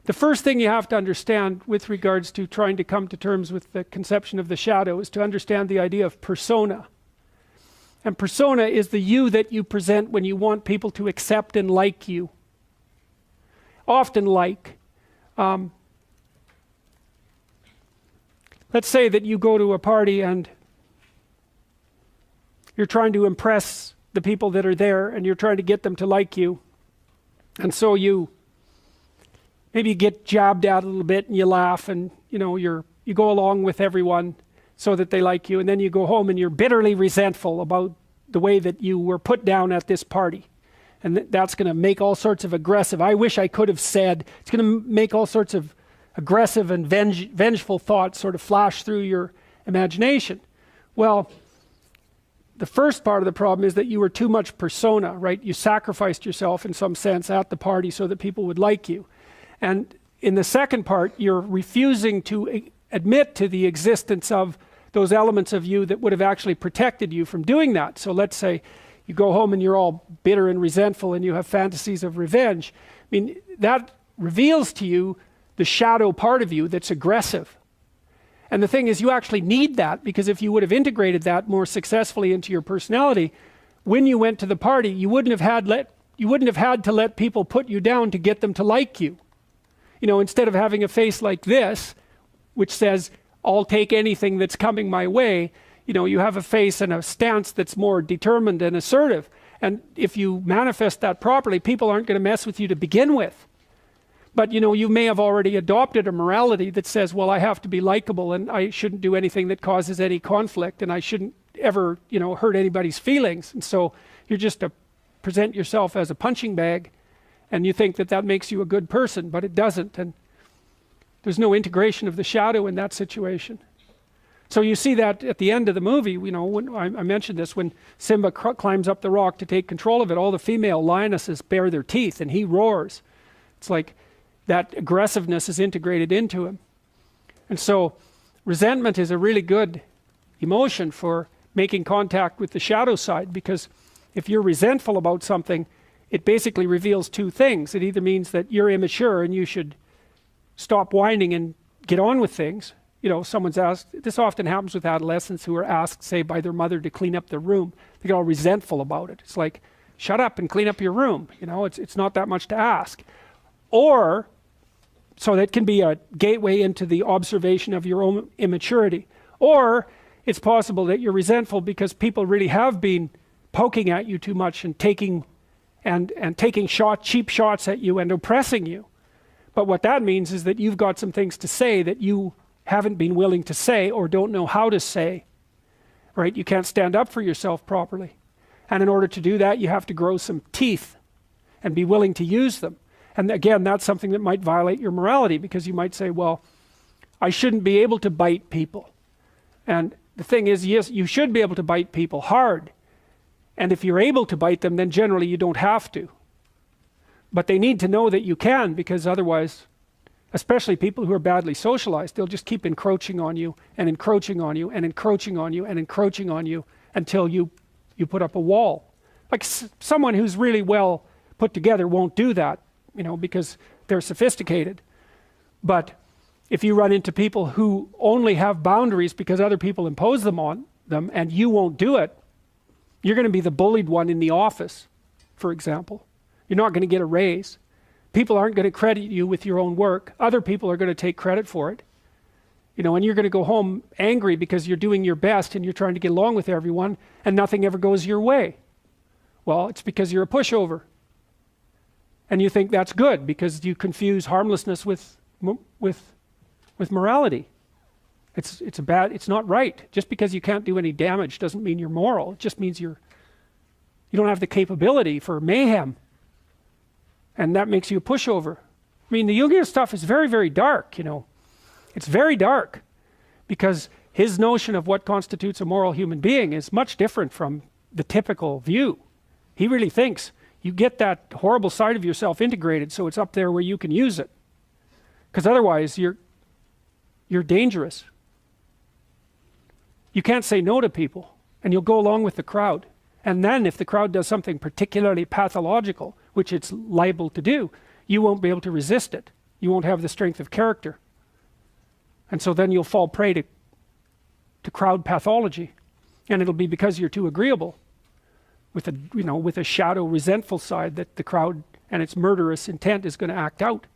The first thing you have to understand with regards to trying to come to terms with the conception of the shadow is to understand the idea of persona. And persona is the you that you present when you want people to accept and like you. Often like. Let's say that you go to a party and you're trying to impress the people that are there and you're trying to get them to like you. And so you maybe get jabbed at a little bit and you laugh and you go along with everyone so that they like you, and then you go home and you're bitterly resentful about the way that you were put down at this party. And that's going to make all sorts of aggressive, I wish I could have said, it's going to make all sorts of aggressive and vengeful thoughts sort of flash through your imagination. Well, the first part of the problem is that you were too much persona, right? You sacrificed yourself in some sense at the party so that people would like you. And in the second part, you're refusing to admit to the existence of those elements of you that would have actually protected you from doing that. So let's say you go home and you're all bitter and resentful and you have fantasies of revenge. I mean, that reveals to you the shadow part of you that's aggressive. And the thing is, you actually need that, because if you would have integrated that more successfully into your personality, when you went to the party, you wouldn't have had to let people put you down to get them to like you. Instead of having a face like this, which says, I'll take anything that's coming my way, you have a face and a stance that's more determined and assertive. And if you manifest that properly, people aren't going to mess with you to begin with. But you may have already adopted a morality that says, well, I have to be likable and I shouldn't do anything that causes any conflict and I shouldn't ever, hurt anybody's feelings. And so you're just to present yourself as a punching bag, and you think that that makes you a good person, but it doesn't. And there's no integration of the shadow in that situation. So you see that at the end of the movie, when I mentioned this, when Simba climbs up the rock to take control of it, all the female lionesses bare their teeth and he roars. It's like that aggressiveness is integrated into him. And so resentment is a really good emotion for making contact with the shadow side, because if you're resentful about something, it basically reveals two things. It either means that you're immature and you should stop whining and get on with things. Someone's asked, this often happens with adolescents who are asked, say, by their mother to clean up their room. They get all resentful about it. It's like, shut up and clean up your room. It's not that much to ask. Or, so that can be a gateway into the observation of your own immaturity. Or it's possible that you're resentful because people really have been poking at you too much and taking cheap shots at you and oppressing you. But what that means is that you've got some things to say that you haven't been willing to say or don't know how to say, right? You can't stand up for yourself properly. And in order to do that, you have to grow some teeth and be willing to use them. And again, that's something that might violate your morality, because you might say, well, I shouldn't be able to bite people. And the thing is, yes, you should be able to bite people hard. And if you're able to bite them, then generally you don't have to. But they need to know that you can, because otherwise, especially people who are badly socialized, they'll just keep encroaching on you and encroaching on you and encroaching on you and encroaching on you until you put up a wall. Like someone who's really well put together won't do that, because they're sophisticated. But if you run into people who only have boundaries because other people impose them on them and you won't do it, you're going to be the bullied one in the office, for example. You're not going to get a raise. People aren't going to credit you with your own work. Other people are going to take credit for it. And you're going to go home angry because you're doing your best and you're trying to get along with everyone and nothing ever goes your way. Well, it's because you're a pushover. And you think that's good because you confuse harmlessness with morality. It's not right. Just because you can't do any damage doesn't mean you're moral. It just means you don't have the capability for mayhem. And that makes you a pushover. I mean, the Jungian stuff is very, very dark, It's very dark because his notion of what constitutes a moral human being is much different from the typical view. He really thinks you get that horrible side of yourself integrated so it's up there where you can use it. Because otherwise you're dangerous. You can't say no to people and you'll go along with the crowd. And then if the crowd does something particularly pathological, which it's liable to do, you won't be able to resist it. You won't have the strength of character. And so then you'll fall prey to crowd pathology. And it'll be because you're too agreeable with a, with a shadow resentful side that the crowd and its murderous intent is going to act out.